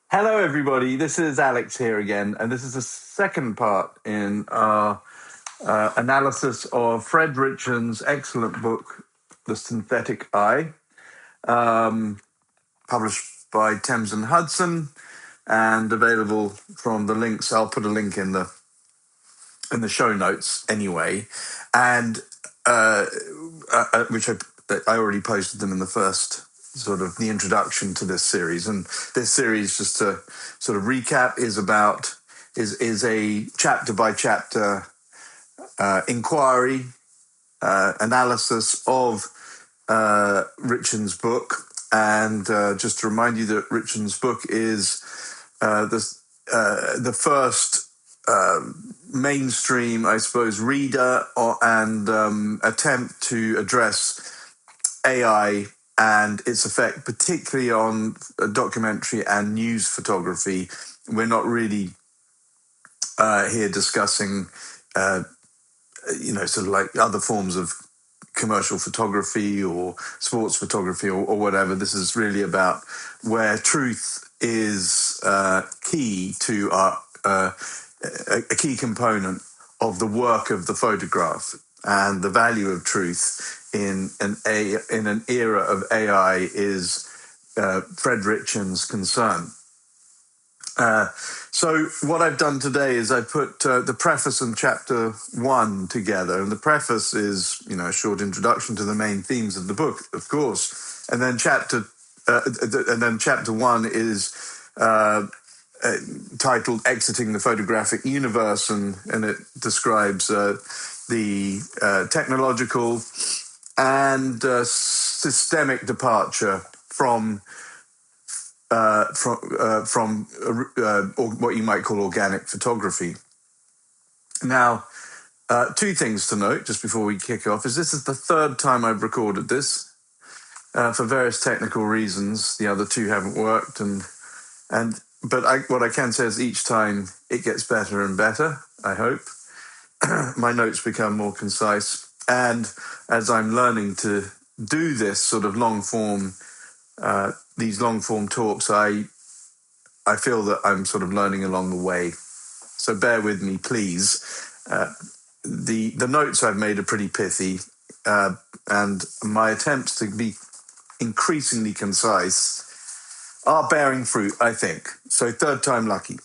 Hello, everybody. This is Alex here again, and this is the second part in our analysis of Fred Ritchin's excellent book, The Synthetic Eye, published by Thames and Hudson, and available from the links. I'll put a link in the show notes anyway, and which I already posted them in the first sort of the introduction to this series. And this series, just to sort of recap, is a chapter by chapter inquiry, analysis of Ritchin's book. And just to remind you that Ritchin's book is the first mainstream, I suppose, reader and attempt to address AI and its effect, particularly on documentary and news photography. We're not really here discussing, sort of like other forms of commercial photography or sports photography or whatever. This is really about where truth is key to a key component of the work of the photograph, and the value of truth in an era of AI is Fred Ritchin's concern. So what I've done today is I put the preface and chapter 1 together, and the preface is, a short introduction to the main themes of the book, of course, and then chapter 1 is titled "Exiting the Photographic Universe," and it describes the technological and systemic departure from what you might call organic photography. Now, two things to note just before we kick off is this is the third time I've recorded this for various technical reasons. The other two haven't worked, but what I can say is each time it gets better and better, I hope. My notes become more concise, and as I'm learning to do this sort of these long form talks, I feel that I'm sort of learning along the way. So bear with me, please. The notes I've made are pretty pithy, and my attempts to be increasingly concise are bearing fruit, I think. So third time lucky.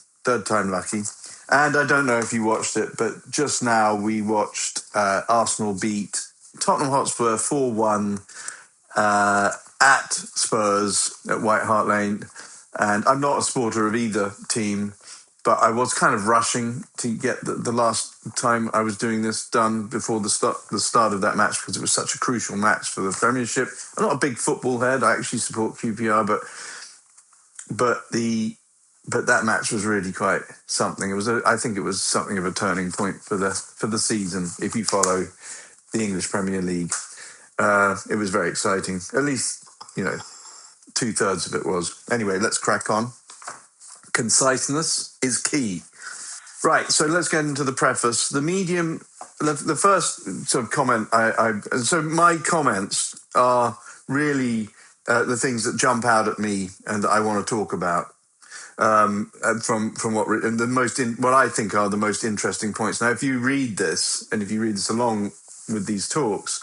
And I don't know if you watched it, but just now we watched Arsenal beat Tottenham Hotspur 4-1 at Spurs at White Hart Lane. And I'm not a supporter of either team, but I was kind of rushing to get the last time I was doing this done before the start of that match, because it was such a crucial match for the Premiership. I'm not a big football head. I actually support QPR, but that match was really quite something. I think it was something of a turning point for the season. If you follow the English Premier League, it was very exciting. At least 2/3 of it was. Anyway, let's crack on. Conciseness is key. Right, so let's get into the preface. The medium, the first sort of comment so my comments are really the things that jump out at me and that I want to talk about from what I think are the most interesting points. Now, if you read this along with these talks,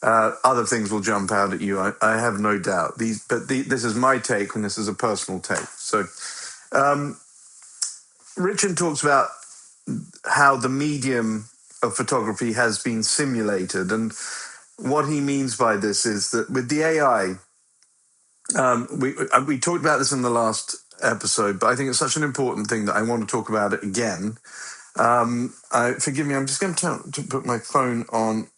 other things will jump out at you. I have no doubt. This is my take, and this is a personal take. So, Ritchin talks about how the medium of photography has been simulated, and what he means by this is that with the AI, we talked about this in the last episode, but I think it's such an important thing that I want to talk about it again. Forgive me, I'm just going to put my phone on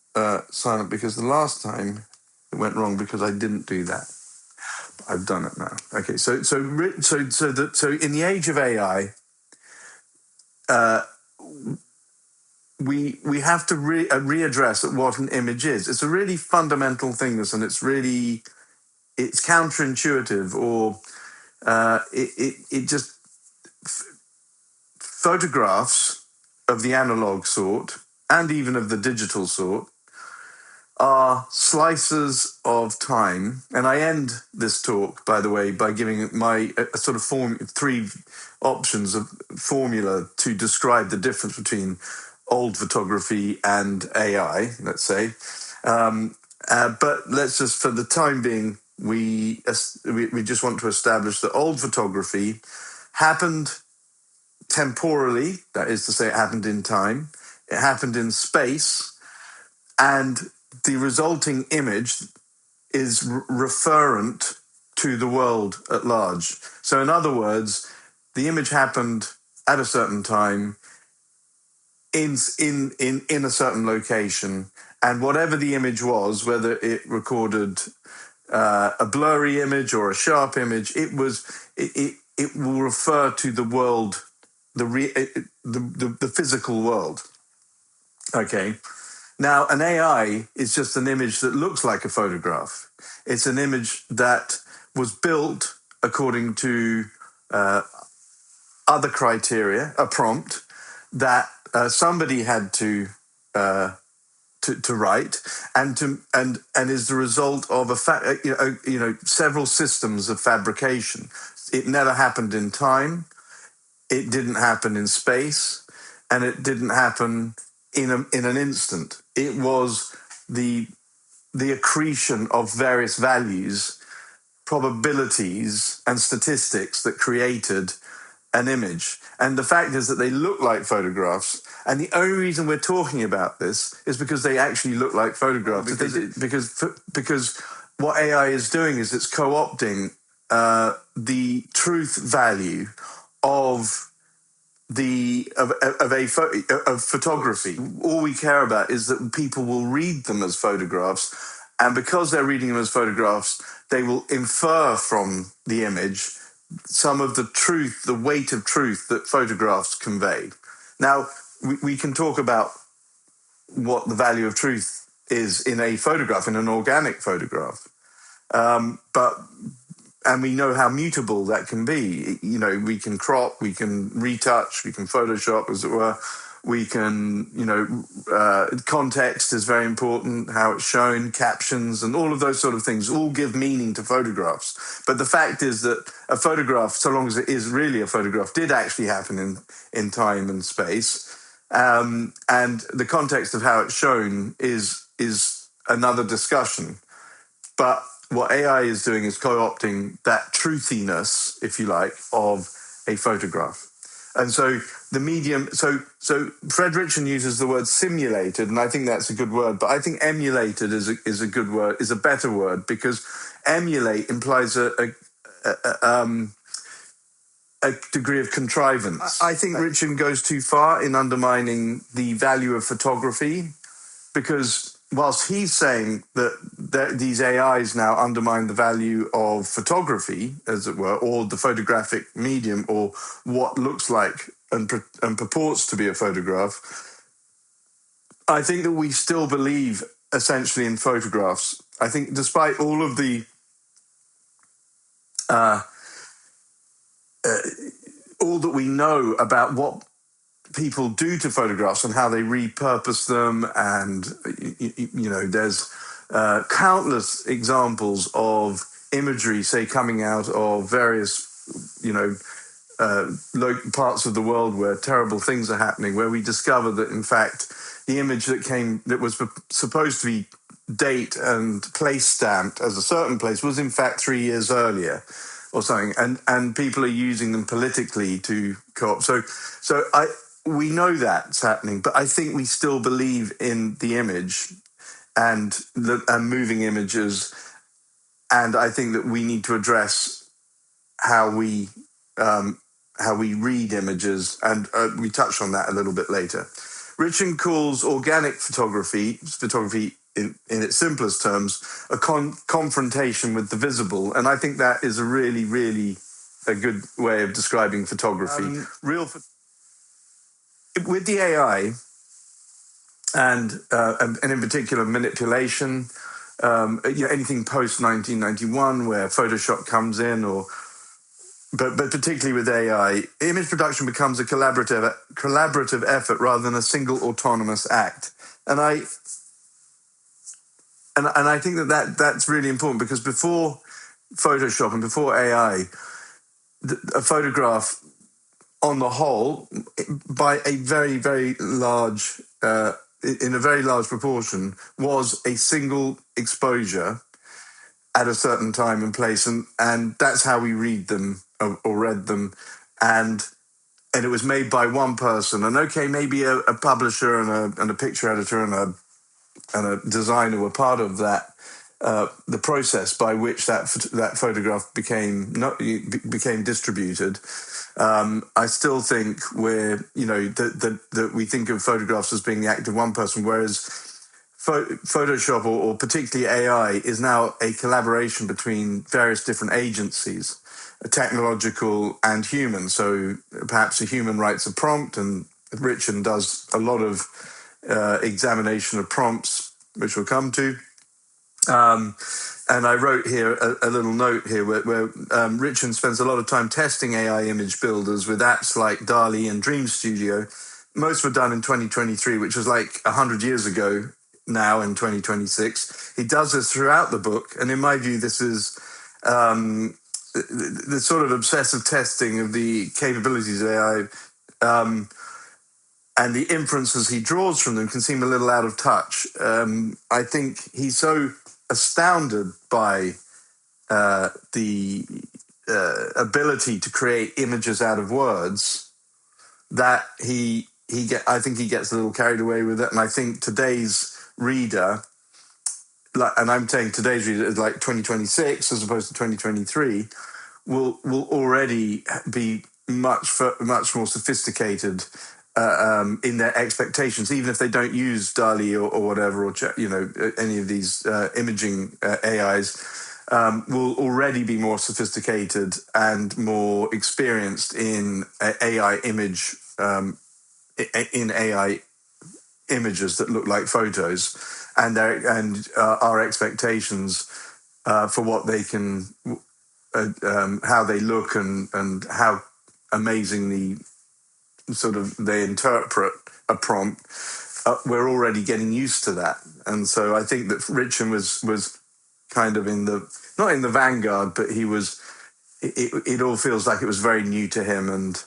silent, because the last time it went wrong because I didn't do that. I've done it now. Okay, so in the age of AI, we have to readdress what an image is. It's a really fundamental thing, and it's counterintuitive, or it just photographs of the analog sort and even of the digital sort are slices of time. And I end this talk, by the way, by giving my a sort of three options of formula to describe the difference between old photography and AI, let's say. But let's just, for the time being, we just want to establish that old photography happened temporally, that is to say, it happened in time, it happened in space, and the resulting image is referent to the world at large. So, in other words, the image happened at a certain time in a certain location, and whatever the image was, whether it recorded a blurry image or a sharp image, it will refer to the world, the physical world. Okay. Now, an AI is just an image that looks like a photograph. It's an image that was built according to other criteria, a prompt that somebody had to write, and is the result of several systems of fabrication. It never happened in time. It didn't happen in space, and it didn't happen in an instant. It was the accretion of various values, probabilities, and statistics that created an image. And the fact is that they look like photographs. And the only reason we're talking about this is because they actually look like photographs. Because what AI is doing is it's co-opting the truth value of photography. All we care about is that people will read them as photographs, and because they're reading them as photographs, they will infer from the image some of the truth, the weight of truth that photographs convey. Now, we can talk about what the value of truth is in a photograph, in an organic photograph, and we know how mutable that can be. You know, we can crop, we can retouch, we can Photoshop, as it were. We can, context is very important, how it's shown, captions, and all of those sort of things all give meaning to photographs. But the fact is that a photograph, so long as it is really a photograph, did actually happen in time and space. And the context of how it's shown is another discussion. But what AI is doing is co-opting that truthiness, if you like, of a photograph. And so the medium, so Fred Ritchin uses the word simulated, and I think that's a good word, but I think emulated is a good word, is a better word, because emulate implies a degree of contrivance. I think Ritchin goes too far in undermining the value of photography, because whilst he's saying that these AIs now undermine the value of photography, as it were, or the photographic medium, or what looks like and purports to be a photograph, I think that we still believe essentially in photographs. I think despite all of the all that we know about what people do to photographs and how they repurpose them, and there's countless examples of imagery, say, coming out of various parts of the world where terrible things are happening, where we discover that in fact the image that was supposed to be date and place stamped as a certain place was in fact 3 years earlier or something, and people are using them politically to co-opt. So we know that's happening, but I think we still believe in the image and moving images, and I think that we need to address how we read images, and we touched on that a little bit later. Ritchin calls organic photography in its simplest terms, a confrontation with the visible, and I think that is a really, really a good way of describing photography. With the AI, and in particular manipulation, anything post 1991 where Photoshop comes in, but particularly with AI, image production becomes a collaborative effort rather than a single autonomous act. And and I think that's really important, because before Photoshop and before AI, a photograph on the whole, by a very, very large, in a very large proportion, was a single exposure at a certain time and place, and that's how we read them, or read them, and it was made by one person. And okay, maybe a publisher and a picture editor and a designer were part of that. The process by which that photograph became distributed. I still think that we think of photographs as being the act of one person, whereas Photoshop, or particularly AI, is now a collaboration between various different agencies, technological and human. So perhaps a human writes a prompt, and Ritchin does a lot of examination of prompts, which we'll come to. And I wrote here a little note here where Ritchin spends a lot of time testing AI image builders with apps like DALL-E and Dream Studio. Most were done in 2023, which was like 100 years ago now, in 2026. He does this throughout the book. And in my view, this is the sort of obsessive testing of the capabilities of AI, and the inferences he draws from them can seem a little out of touch. I think he's so astounded by the ability to create images out of words that I think he gets a little carried away with it. And I think today's reader, and I'm saying today's reader is like 2026 as opposed to 2023, will already be much more sophisticated in their expectations, even if they don't use DALL-E or whatever, or any of these imaging AIs, will already be more sophisticated and more experienced in AI image, in AI images that look like photos, and our expectations for what they can, how they look, and how amazingly sort of they interpret a prompt. We're already getting used to that, and so I think that Ritchin was kind of not in the vanguard, but he was. It all feels like it was very new to him, and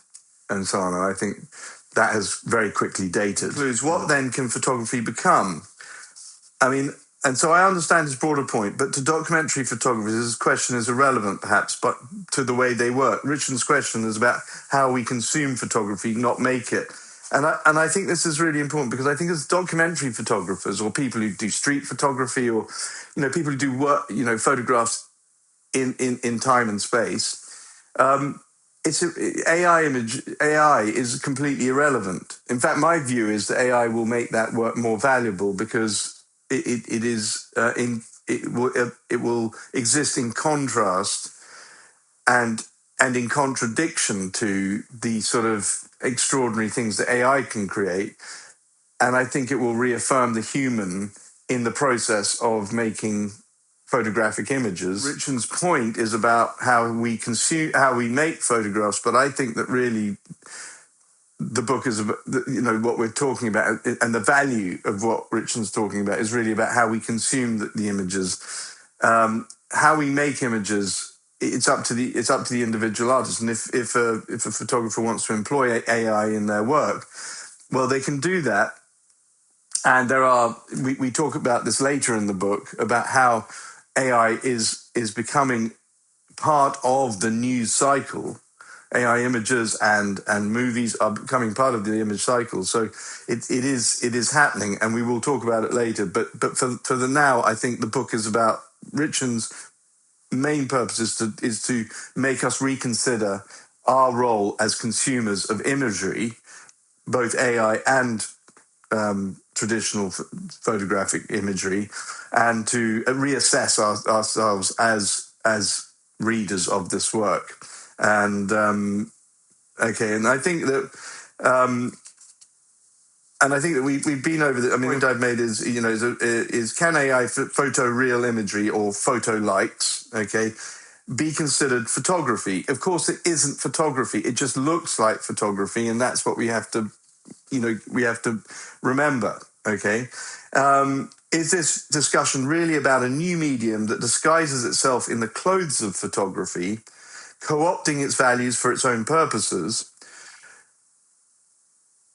so on. And I think that has very quickly dated. What then can photography become? I mean, and so I understand his broader point, but to documentary photographers, this question is irrelevant, perhaps, but to the way they work. Ritchin's question is about how we consume photography, not make it. And I think this is really important, because I think as documentary photographers, or people who do street photography, or people who do work, photographs in time and space, AI is completely irrelevant. In fact, my view is that AI will make that work more valuable, because it will exist in contrast and in contradiction to the sort of extraordinary things that AI can create. And I think it will reaffirm the human in the process of making photographic images. Ritchin's point is about how we make photographs, but I think that really the book is about, what we're talking about, and the value of what Ritchin's talking about is really about how we consume the images, how we make images. It's up to the individual artist, and if a photographer wants to employ AI in their work, well, they can do that. And we talk about this later in the book, about how AI is becoming part of the news cycle. AI images and movies are becoming part of the image cycle. So it is happening, and we will talk about it later. But for the now, I think the book is about Ritchin's main purpose is to make us reconsider our role as consumers of imagery, both AI and traditional photographic imagery, and to reassess ourselves as readers of this work. And and I think that we've been over the. I mean, the point I've made is can AI photo real imagery, or photo lights, be considered photography? Of course, it isn't photography. It just looks like photography, and that's what we have to remember. is this discussion really about a new medium that disguises itself in the clothes of photography, co-opting its values for its own purposes,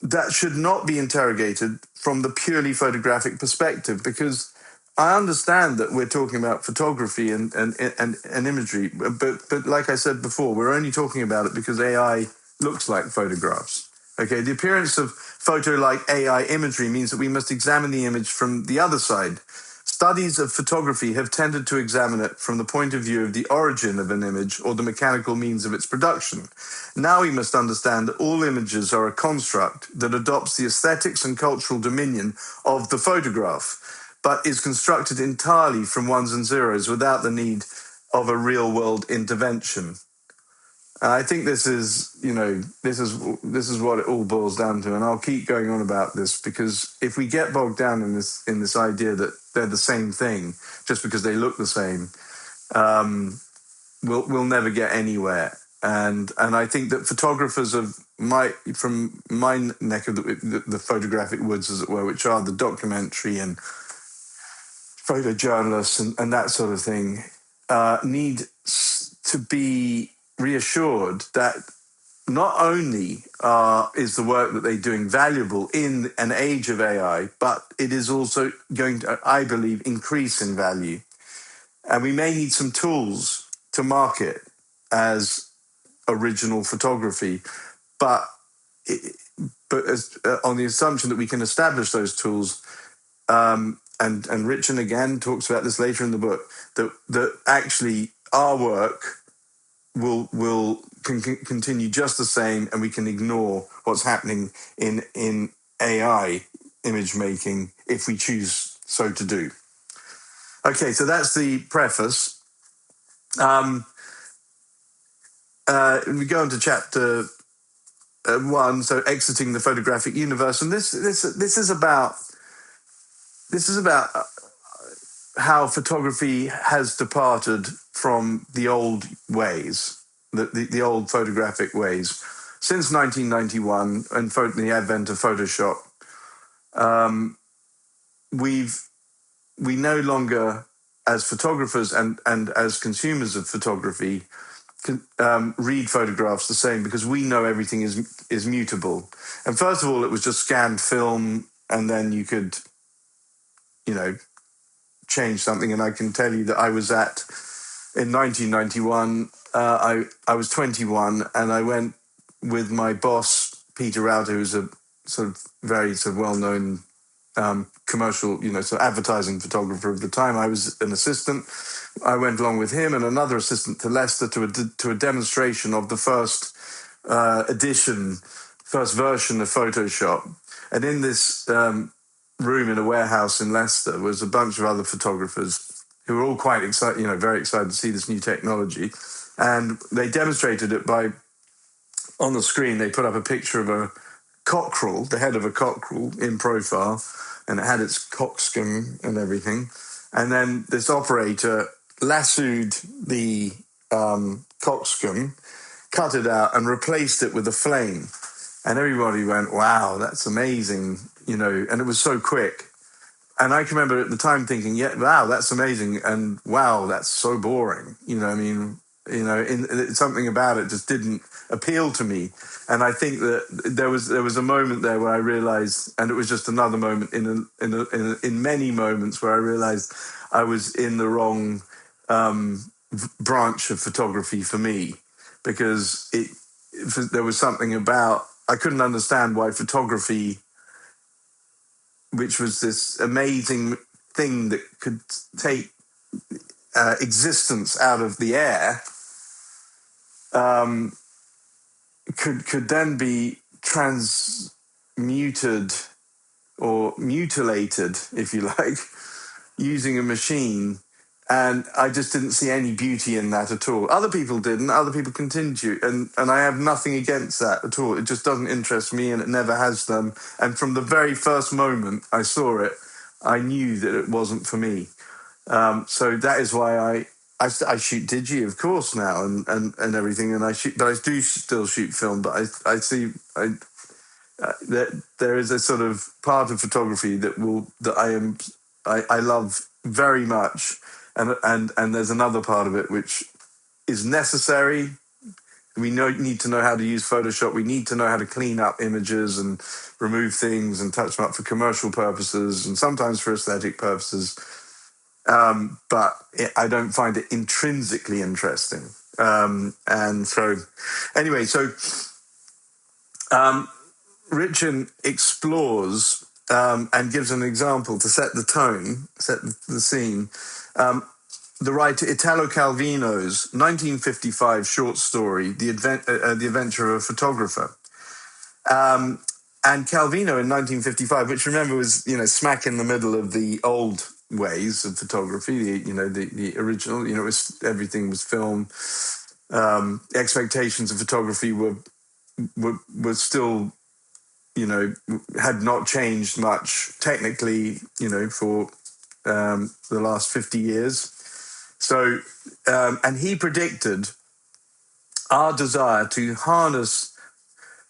that should not be interrogated from the purely photographic perspective? Because I understand that we're talking about photography and imagery, but like I said before, we're only talking about it because AI looks like photographs. Okay, the appearance of photo-like AI imagery means that we must examine the image from the other side. Studies of photography have tended to examine it from the point of view of the origin of an image or the mechanical means of its production. Now we must understand that all images are a construct that adopts the aesthetics and cultural dominion of the photograph, but is constructed entirely from ones and zeros without the need of a real-world intervention. I think this is what it all boils down to, and I'll keep going on about this because if we get bogged down in this idea that they're the same thing just because they look the same, we'll never get anywhere. And I think that photographers from my neck of the photographic woods, as it were, which are the documentary and photojournalists and that sort of thing, need to be reassured that not only is the work that they're doing valuable in an age of AI, but it is also going to, I believe, increase in value. And we may need some tools to market as original photography, but on the assumption that we can establish those tools, and Ritchin again talks about this later in the book, that actually our work will continue just the same, and we can ignore what's happening in AI image making if we choose so to do. Okay, so that's the preface. We go on to chapter 1, so exiting the photographic universe, and this is about how photography has departed from the old ways, the old photographic ways. Since 1991 and the advent of Photoshop, we no longer, as photographers and as consumers of photography, can read photographs the same because we know everything is mutable. And first of all, it was just scanned film, and then you could, change something. And I can tell you that I was in 1991, I was 21, and I went with my boss, Peter Rauter, who's a very well-known commercial, advertising photographer of the time. I was an assistant. I went along with him and another assistant to Leicester to a demonstration of the first version of Photoshop. And in this room in a warehouse in Leicester was a bunch of other photographers who were all quite excited, very excited to see this new technology. And they demonstrated it by, on the screen, they put up a picture of a cockerel, the head of a cockerel in profile, and it had its cockscomb and everything. And then this operator lassoed the cockscomb, cut it out, and replaced it with a flame. And everybody went, wow, that's amazing, and it was so quick. And I can remember at the time thinking, yeah, wow, that's amazing, and wow, that's so boring. Something about it just didn't appeal to me. And I think that there was a moment there where I realized, and it was just another moment in many moments where I realized I was in the wrong branch of photography for me, because there was something about, I couldn't understand why photography, which was this amazing thing that could take existence out of the air, could then be transmuted or mutilated, if you like, using a machine. And I just didn't see any beauty in that at all. Other people didn't. Other people continued to. And I have nothing against that at all. It just doesn't interest me, and it never has done. And from the very first moment I saw it, I knew that it wasn't for me. So that is why I shoot digi, of course, now, and everything. And but I do still shoot film. But I see that there is a sort of part of photography that I am I love very much, and there's another part of it which is necessary. Need to know how to use Photoshop. We need to know how to clean up images and remove things and touch them up for commercial purposes and sometimes for aesthetic purposes. But I don't find it intrinsically interesting. And so, anyway, Ritchin explores and gives an example to set the tone, set the scene. The writer Italo Calvino's 1955 short story, The Adventure of a Photographer. And Calvino in 1955, which remember was smack in the middle of the old ways of photography, the original, everything was film. Expectations of photography were still, had not changed much technically, for the last 50 years. So, and he predicted our desire to harness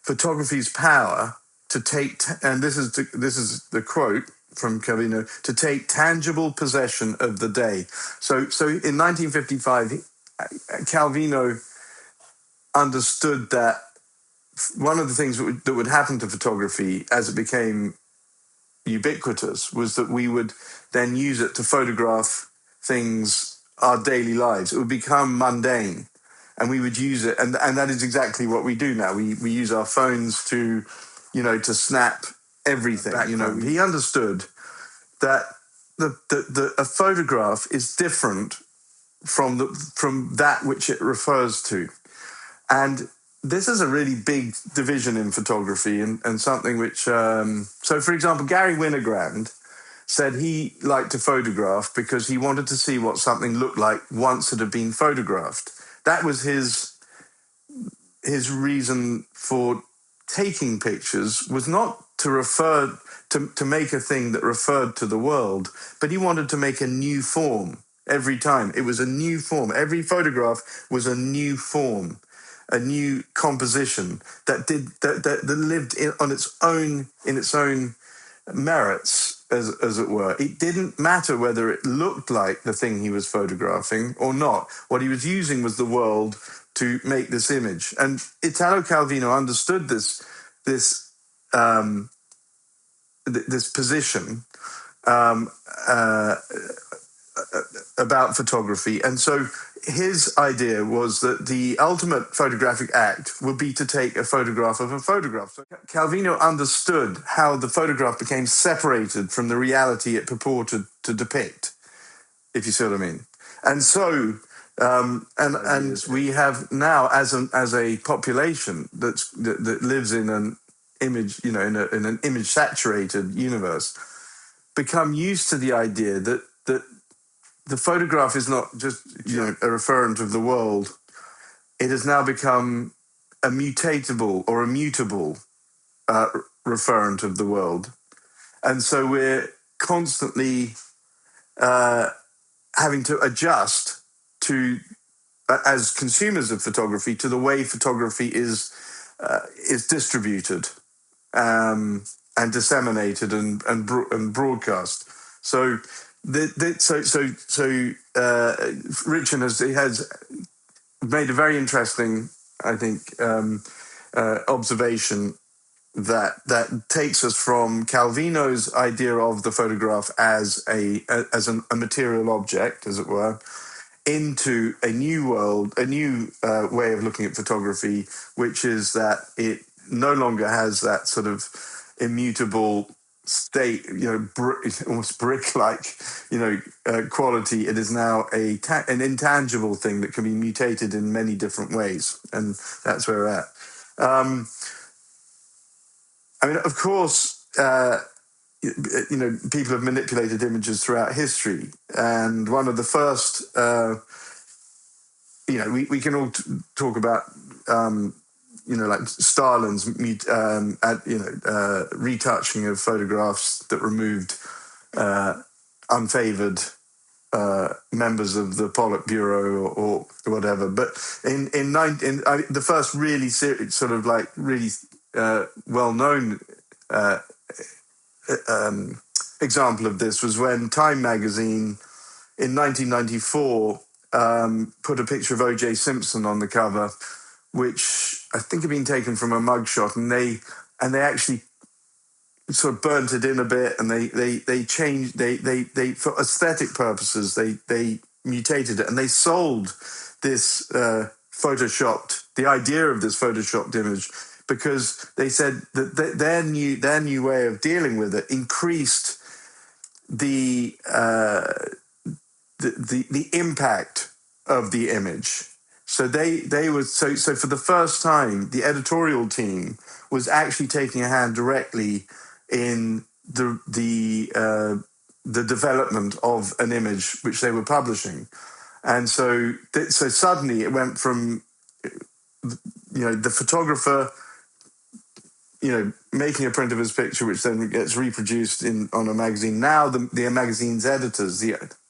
photography's power to take, and this is the quote from Calvino, to take tangible possession of the day. So in 1955, Calvino understood that one of the things that would happen to photography as it became ubiquitous was that we would then use it to photograph things, our daily lives. It would become mundane, and we would use it, and that is exactly what we do now. We use our phones to snap everything. He understood that a photograph is different from that which it refers to, and this is a really big division in photography, and something which, so for example, Gary Winogrand said he liked to photograph because he wanted to see what something looked like once it had been photographed. That was his reason for taking pictures, was not to refer to make a thing that referred to the world, but he wanted to make a new form every time. It was a new form. Every photograph was a new form, a new composition that lived in its own merits, as it were. It didn't matter whether it looked like the thing he was photographing or not. What he was using was the world to make this image. And Italo Calvino understood this position about photography. And so his idea was that the ultimate photographic act would be to take a photograph of a photograph. So Calvino understood how the photograph became separated from the reality it purported to depict, if you see what I mean. And so, and we have now, as a population that lives in an image, in an image saturated universe, become used to the idea that the photograph is not just a referent of the world. It has now become a mutatable or a mutable referent of the world, and so we're constantly having to adjust to, as consumers of photography, to the way photography is distributed and disseminated and broadcast. So. Ritchin has made a very interesting, I think, observation that takes us from Calvino's idea of the photograph as a material object, as it were, into a new world, a new way of looking at photography, which is that it no longer has that sort of immutable state, almost brick-like, quality. It is now an intangible thing that can be mutated in many different ways, and that's where we're at. I mean, of course, people have manipulated images throughout history, and one of the first, we can all talk about. Like Stalin's, retouching of photographs that removed unfavored members of the Politburo or whatever. But the first really sort of like really well-known example of this was when Time magazine in 1994 put a picture of O.J. Simpson on the cover, which I think had been taken from a mugshot, and they actually sort of burnt it in a bit, and they changed they for aesthetic purposes they mutated it, and they sold this photoshopped the idea of this photoshopped image because they said that their new way of dealing with it increased the the impact of the image. So they were so for the first time, the editorial team was actually taking a hand directly in the development of an image which they were publishing, and so suddenly it went from the photographer making a print of his picture, which then gets reproduced on a magazine. Now the magazine's editors,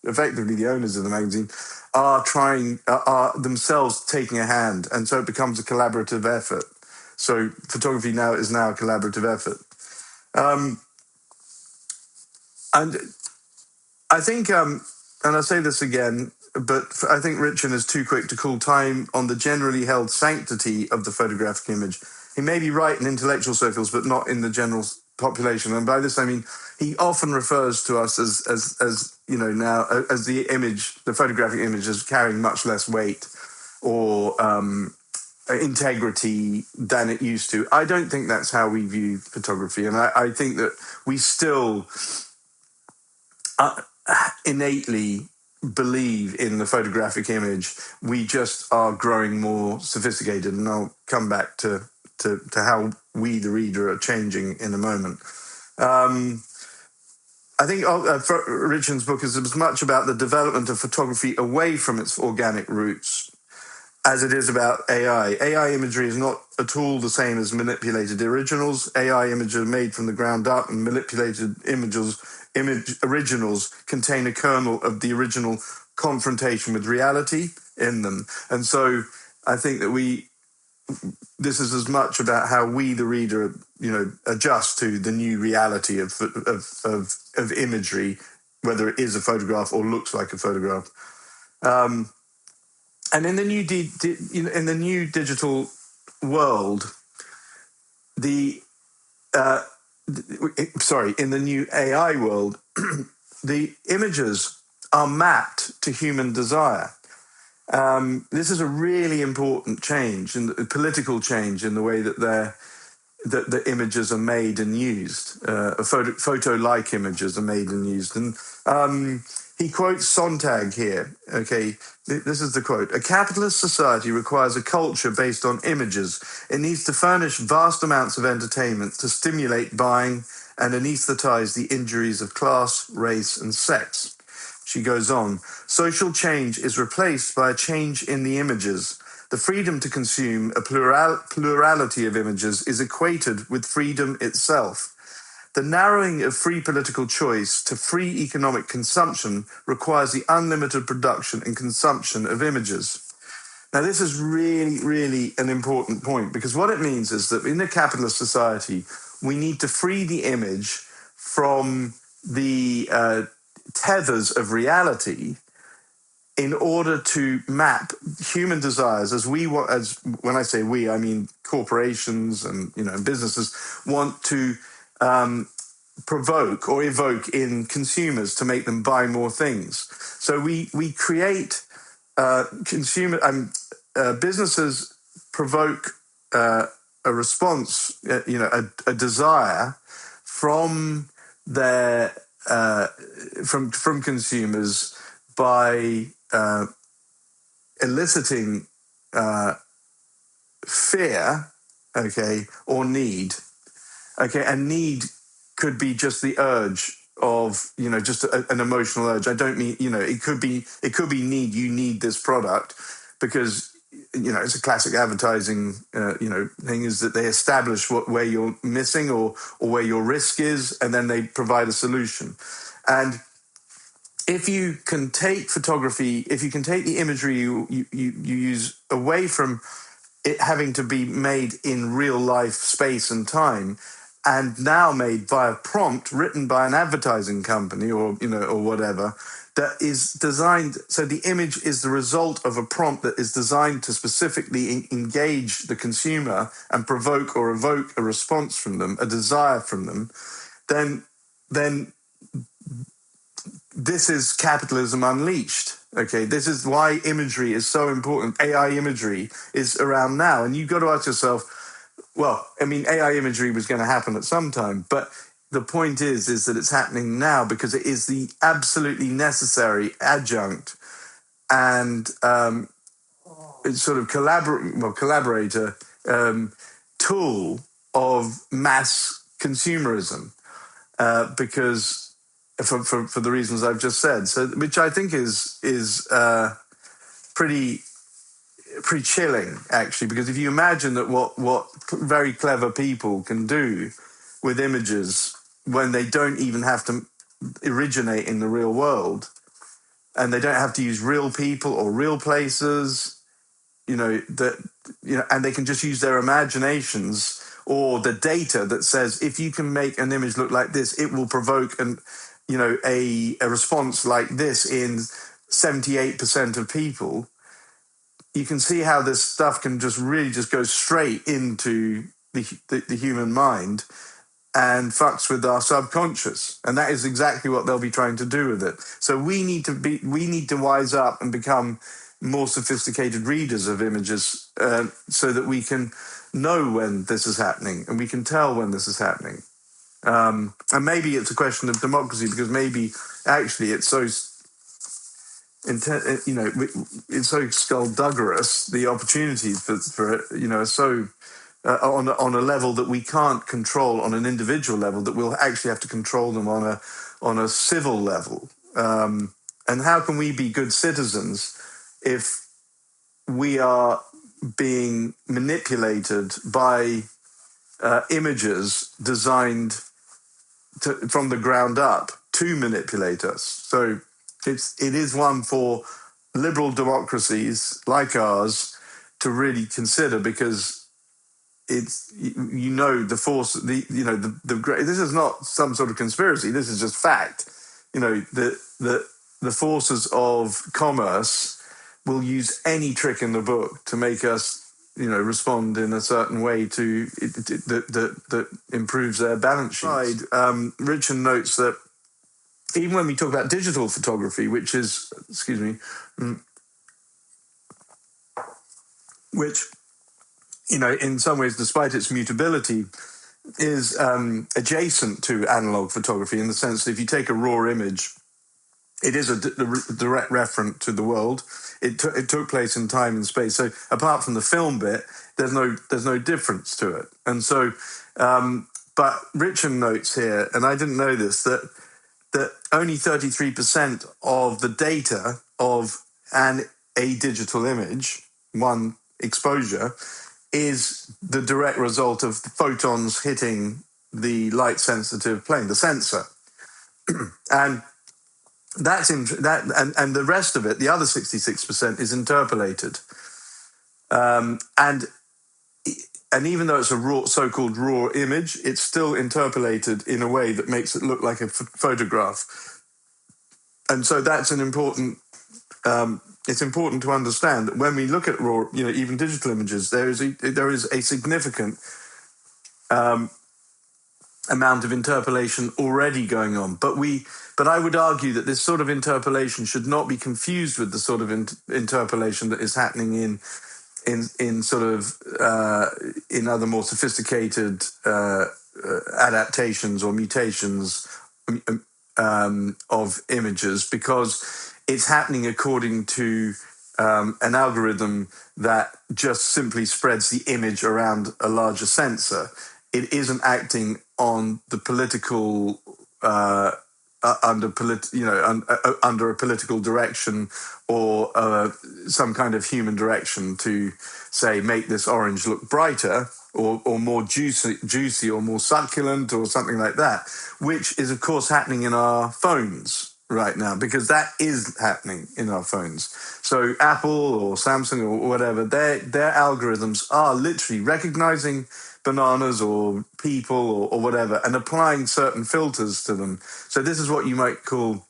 effectively the owners of the magazine, are themselves taking a hand, and so it becomes a collaborative effort. So photography now is a collaborative effort, and I think, and I'll say this again, but I think Ritchin is too quick to call time on the generally held sanctity of the photographic image. He may be right in intellectual circles, but not in the general population. And by this, I mean, he often refers to us as now as the image, the photographic image, as carrying much less weight or integrity than it used to. I don't think that's how we view photography. And I think that we still innately believe in the photographic image. We just are growing more sophisticated. And I'll come back to how we, the reader, are changing in a moment. I think Ritchin's book is as much about the development of photography away from its organic roots as it is about AI. AI imagery is not at all the same as manipulated originals. AI images are made from the ground up, and manipulated originals contain a kernel of the original confrontation with reality in them. And so I think that this is as much about how we, the reader, adjust to the new reality of imagery, whether it is a photograph or looks like a photograph. And in the new digital world, in the new AI world, the images are mapped to human desire. This is a really important change, political change in the way that the images are made and used. Photo-like images are made and used. And he quotes Sontag here. Okay, this is the quote. "A capitalist society requires a culture based on images. It needs to furnish vast amounts of entertainment to stimulate buying and anesthetize the injuries of class, race, and sex." She goes on, "Social change is replaced by a change in the images. The freedom to consume a plurality of images is equated with freedom itself. The narrowing of free political choice to free economic consumption requires the unlimited production and consumption of images." Now, this is really, really an important point, because what it means is that in a capitalist society, we need to free the image from the tethers of reality in order to map human desires as when I say we, I mean corporations and businesses want to provoke or evoke in consumers to make them buy more things. So we create businesses provoke a response, a desire from their from consumers by eliciting fear, okay, or need. Okay, and need could be just the urge of, just an emotional urge. I don't mean, it could be need. You need this product because, it's a classic advertising, thing, is that they establish where you're missing or where your risk is, and then they provide a solution. And if you can take photography, if you can take the imagery you use away from it having to be made in real life space and time, and now made via prompt written by an advertising company or whatever, that is designed, so the image is the result of a prompt that is designed to specifically engage the consumer and provoke or evoke a response from them, a desire from them, then this is capitalism unleashed. Okay, this is why imagery is so important. AI imagery is around now, and you've got to ask yourself, well, I mean, AI imagery was going to happen at some time, but the point is that it's happening now because it is the absolutely necessary adjunct and it's sort of collaborator tool of mass consumerism, because for the reasons I've just said. So, which I think is pretty chilling, actually, because if you imagine that what very clever people can do with images when they don't even have to originate in the real world, and they don't have to use real people or real places, and they can just use their imaginations or the data that says, if you can make an image look like this, it will provoke a response like this in 78% of people. You can see how this stuff can just really just go straight into the human mind and fucks with our subconscious, and that is exactly what they'll be trying to do with it. So we need to wise up and become more sophisticated readers of images, so that we can know when this is happening and we can tell when this is happening. And maybe it's a question of democracy, because maybe actually it's so it's so skullduggerous. The opportunities for it, are so on a level that we can't control on an individual level, that we'll actually have to control them on a civil level. And how can we be good citizens if we are being manipulated by images designed from the ground up to manipulate us? So it is one for liberal democracies like ours to really consider, because it's the force, this is not some sort of conspiracy. This is just fact. The forces of commerce will use any trick in the book to make us respond in a certain way that improves their balance sheet. Ritchin notes that even when we talk about digital photography, which is, which, in some ways, despite its mutability, is adjacent to analog photography, in the sense that if you take a raw image, it is a direct referent to the world. It took place in time and space. So apart from the film bit, there's no difference to it. And so, but Ritchin notes here, and I didn't know this, that only 33% of the data of a digital image, one exposure, is the direct result of the photons hitting the light-sensitive plane, the sensor. And that's and the rest of it, the other 66%, is interpolated. And even though it's a so-called raw image, it's still interpolated in a way that makes it look like a photograph. And so that's an important. It's important to understand that when we look at raw, even digital images, there is a significant amount of interpolation already going on. But I would argue that this sort of interpolation should not be confused with the sort of interpolation that is happening in sort of in other more sophisticated adaptations or mutations of images, because it's happening according to an algorithm that just simply spreads the image around a larger sensor. It isn't acting on the political under a political direction, or some kind of human direction to say, make this orange look brighter or more juicy or more succulent or something like that, which is of course happening in our phones right now, because that is happening in our phones. So Apple or Samsung or whatever, their algorithms are literally recognizing bananas or people or whatever, and applying certain filters to them. So this is what you might call,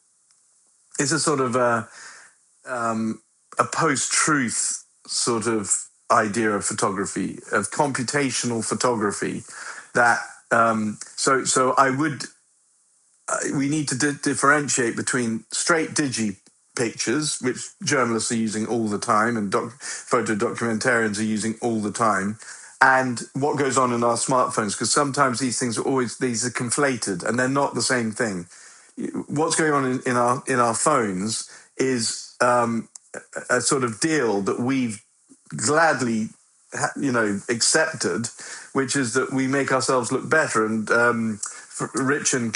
it's a sort of a post-truth sort of idea of photography, of computational photography. That so I would we need to differentiate between straight digi pictures, which journalists are using all the time, and photo documentarians are using all the time, and what goes on in our smartphones, because sometimes these are conflated, and they're not the same thing. What's going on in our phones is a sort of deal that we've gladly accepted, which is that we make ourselves look better. And Ritchin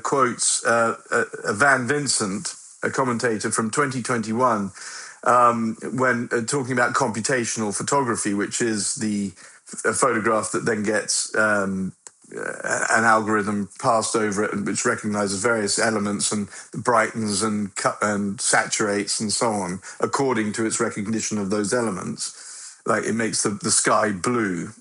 quotes Van Vincent, a commentator from 2021, when talking about computational photography, which is a photograph that then gets an algorithm passed over it, which recognizes various elements and brightens and saturates and so on according to its recognition of those elements. Like it makes the sky bluer.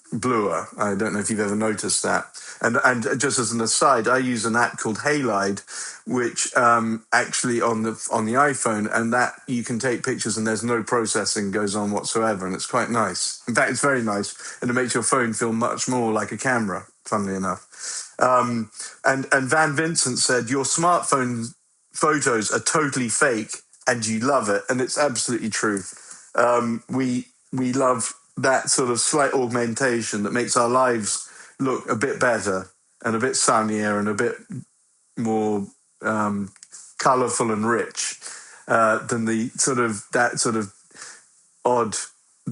I don't know if you've ever noticed that. And just as an aside, I use an app called Halide, which actually on the iPhone, and that you can take pictures and there's no processing goes on whatsoever, and it's quite nice. In fact, it's very nice, and it makes your phone feel much more like a camera, funnily enough. And Van Vincent said, your smartphone photos are totally fake and you love it, and it's absolutely true. We love that sort of slight augmentation that makes our lives look a bit better and a bit sunnier and a bit more colourful and rich than that sort of odd,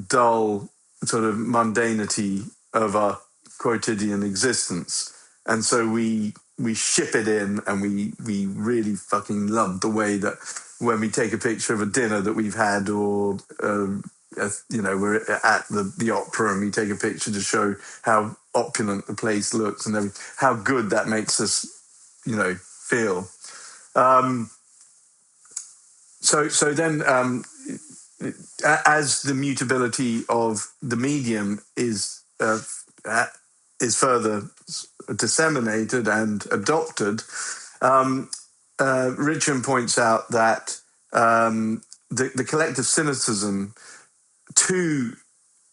dull sort of mundanity of our quotidian existence. And so we ship it in, and we really fucking love the way that when we take a picture of a dinner that we've had, or we're at the opera and we take a picture to show how opulent the place looks and how good that makes us, feel. So then, as the mutability of the medium is further disseminated and adopted, Ritchin points out that the collective cynicism to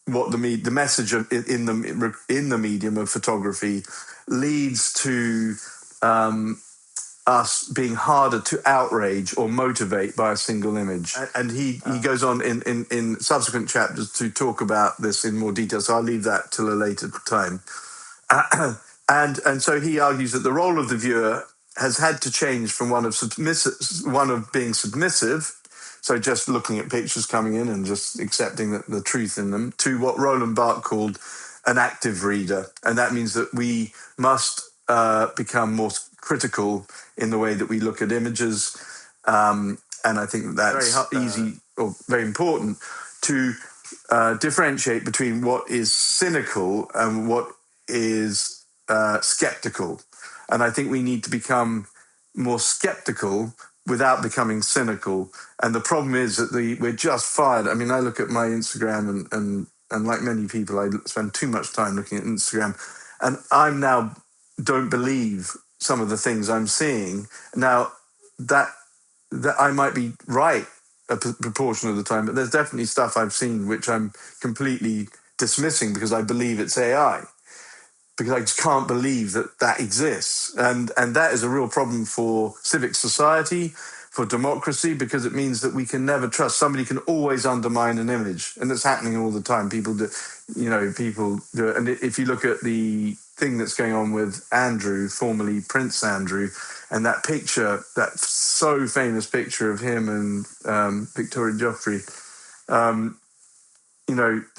what the message in the medium of photography leads to us being harder to outrage or motivate by a single image. And he goes on in subsequent chapters to talk about this in more detail, so I'll leave that till a later time. And so he argues that the role of the viewer has had to change from one of being submissive, so just looking at pictures coming in and just accepting the truth in them, to what Roland Barthes called an active reader. And that means that we must become more critical in the way that we look at images. And I think that's very easy or very important to differentiate between what is cynical and what is skeptical. And I think we need to become more skeptical without becoming cynical. And the problem is that we're just fired. I mean, I look at my Instagram and like many people, I spend too much time looking at Instagram, and I'm now don't believe some of the things I'm seeing. Now, that I might be right a proportion of the time, but there's definitely stuff I've seen which I'm completely dismissing because I believe it's AI. Because I just can't believe that exists. And that is a real problem for civic society, for democracy, because it means that we can never trust. Somebody can always undermine an image, and it's happening all the time. People do it. And if you look at the thing that's going on with Andrew, formerly Prince Andrew, and that picture, that so famous picture of him and Victoria Joffrey,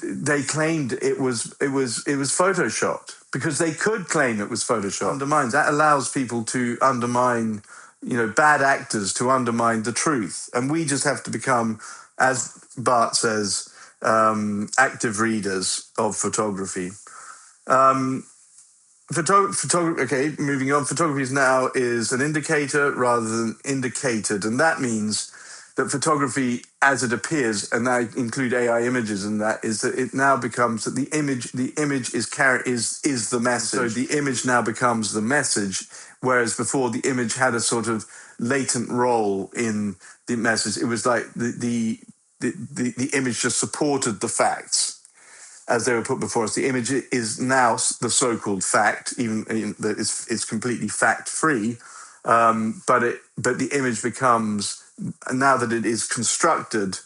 they claimed it was photoshopped, because they could claim it was photoshopped. That allows people to undermine, bad actors to undermine the truth. And we just have to become, as Barthes says, active readers of photography. Okay, moving on. Photography now is an indicator rather than indicated, and that means that photography as it appears, and I include AI images in that, is that it now becomes that the image is the message. So the image now becomes the message, whereas before the image had a sort of latent role in the message. It was like the image just supported the facts as they were put before us. The image is now the so-called fact, even that it's completely fact-free, but the image becomes, now that it is constructed,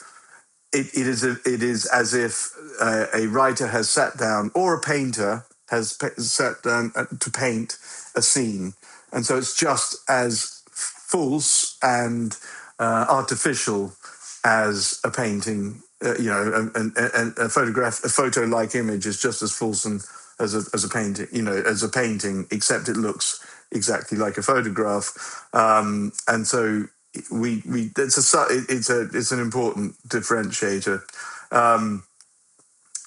it is as if a writer has sat down, or a painter has sat down to paint a scene, and so it's just as false and artificial as a painting. And a photo-like image is just as false and as a painting, as a painting, except it looks exactly like a photograph. And so it's an important differentiator.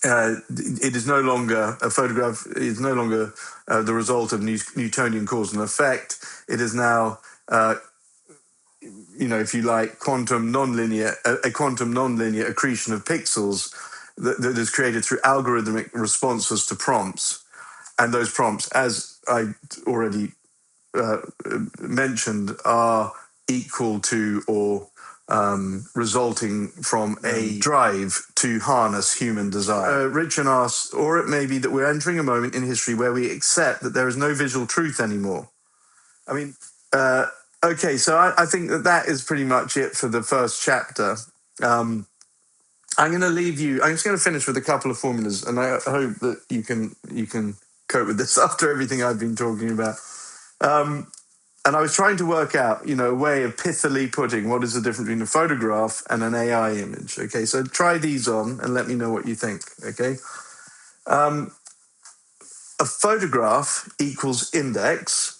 It is no longer a photograph. It is no longer the result of Newtonian cause and effect. It is now, if you like, a quantum nonlinear accretion of pixels that is created through algorithmic responses to prompts. And those prompts, as I already mentioned, are equal to or resulting from a drive to harness human desire. Ritchin asks, or it may be that we're entering a moment in history where we accept that there is no visual truth anymore. I mean, okay, so I think that is pretty much it for the first chapter. I'm going to leave you. I'm just going to finish with a couple of formulas, and I hope that you can cope with this after everything I've been talking about. And I was trying to work out, a way of pithily putting what is the difference between a photograph and an AI image. Okay, so try these on and let me know what you think. Okay, a photograph equals index,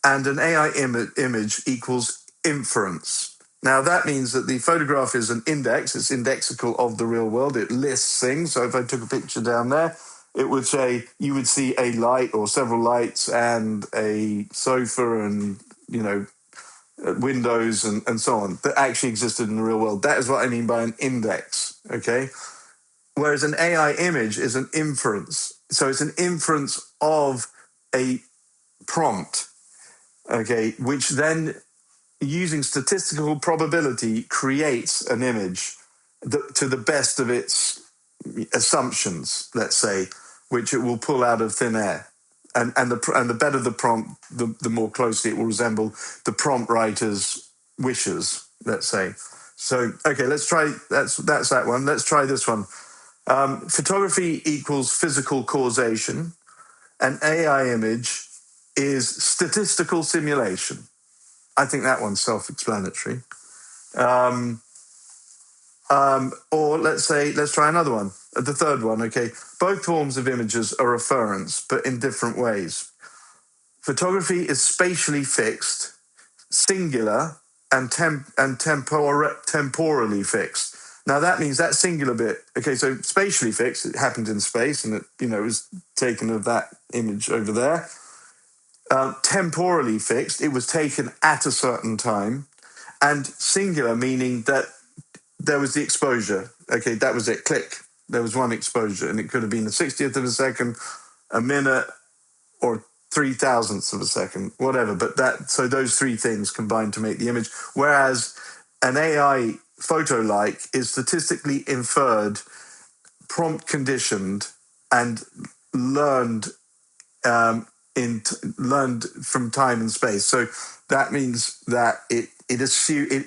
and an AI image equals inference. Now, that means that the photograph is an index. It's indexical of the real world. It lists things. So if I took a picture down there, it would say, you would see a light or several lights and a sofa and, windows and so on that actually existed in the real world. That is what I mean by an index, okay? Whereas an AI image is an inference. So it's an inference of a prompt, okay, which then, using statistical probability, creates an image to the best of its assumptions, let's say, which it will pull out of thin air. And the better the prompt, the more closely it will resemble the prompt writer's wishes, let's say. So, okay, let's try, that's that one. Let's try this one. Photography equals physical causation. An AI image is statistical simulation. I think that one's self-explanatory. Or let's try another one. The third one, okay. Both forms of images are reference, but in different ways. Photography is spatially fixed, singular, and temporally fixed. Now that means that singular bit, okay, so spatially fixed, it happened in space, and it, was taken of that image over there. Temporally fixed, it was taken at a certain time. And singular, meaning that there was the exposure. Okay, that was it. Click. There was one exposure, and it could have been a 60th of a second, a minute, or 3,000ths of a second, whatever. But so those three things combine to make the image. Whereas an AI photo-like is statistically inferred, prompt conditioned, and learned learned from time and space. So that means that it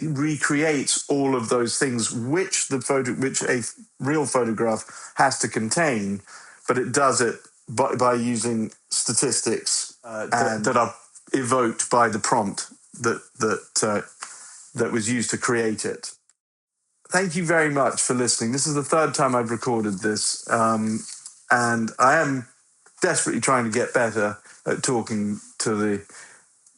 recreates all of those things which a real photograph has to contain, but it does it by using statistics that are evoked by the prompt that was used to create it. Thank you very much for listening. This is the third time I've recorded this, and I am desperately trying to get better at talking to the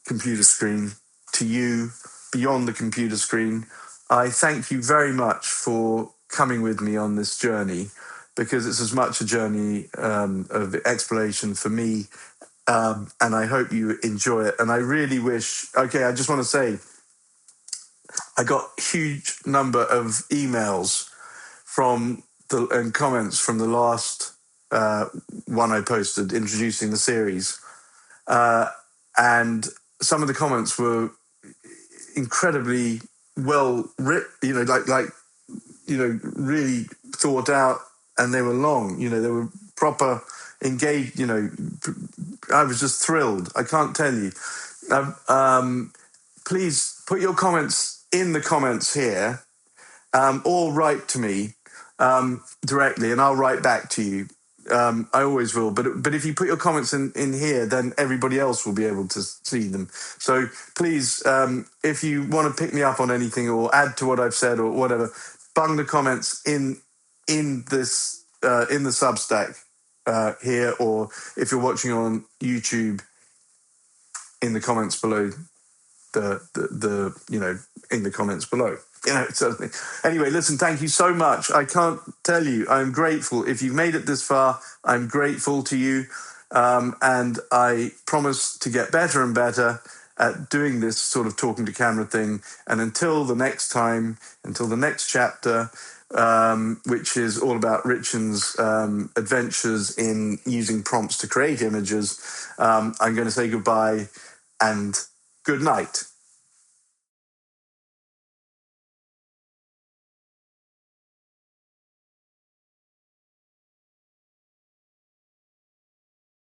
computer screen, to you, beyond the computer screen. I thank you very much for coming with me on this journey, because it's as much a journey of exploration for me, and I hope you enjoy it. And I really wish, I just want to say, I got a huge number of emails and comments from the last one I posted introducing the series, and some of the comments were incredibly well written. Really thought out, and they were long. They were proper engaged. I was just thrilled. I can't tell you. Please put your comments in the comments here, or write to me directly, and I'll write back to you. I always will, but if you put your comments in here, then everybody else will be able to see them. So please, if you want to pick me up on anything or add to what I've said or whatever, bung the comments in this in the Substack here, or if you're watching on YouTube, in the comments below in the comments below. Certainly. Anyway, listen, thank you so much. I can't tell you, I'm grateful. If you've made it this far, I'm grateful to you. And I promise to get better and better at doing this sort of talking to camera thing. And until the next time, until the next chapter, which is all about Ritchin's adventures in using prompts to create images, I'm going to say goodbye and good night.